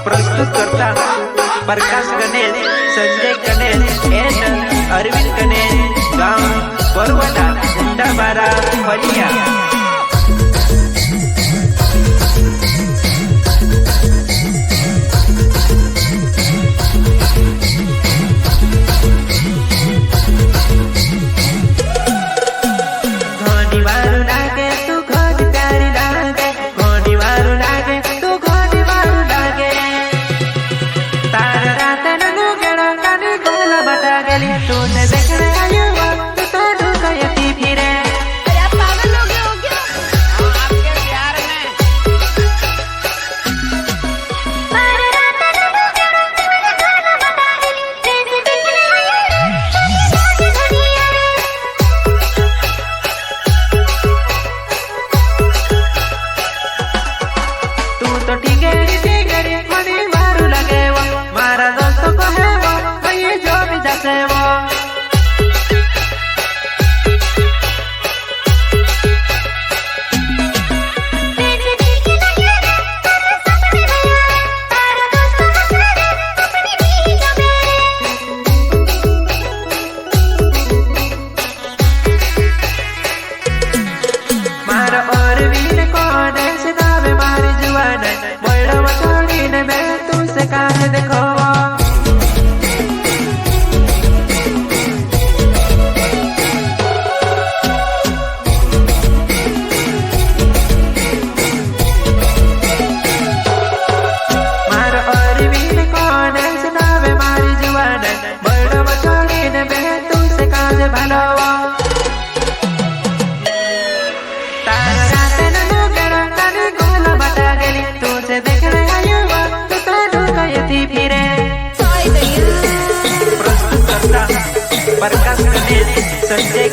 प्रस्तुत करता प्रकाश गणेश, संजय गणेश एंड अरविंद गणेश, गांव बरवाडा, मुंडाबारा, फलिया। तूने देखने आया वक्त तो ढूंढती फिरे। अरे आप पागल हो गए हो क्या? आपके प्यार में तू तो ठीक है मनी मारू लगे वो मारा दोस्तों को है वो ये जो भी जैसे वो। मारा और वीर कौन ऐसे दावे मारी जुआन मोड़ा मचोड़ी ने मैं तुझसे कहा देखो। मारा और वीर कौन ऐसे दावे मारी जुआन मोड़ा मचोड़ी ने मैं तुझसे कहा भलो। तुझे देखने आया वक्त तो ढूंढती फिरे। प्रस्तुत करता प्रकाश गणेश, संजय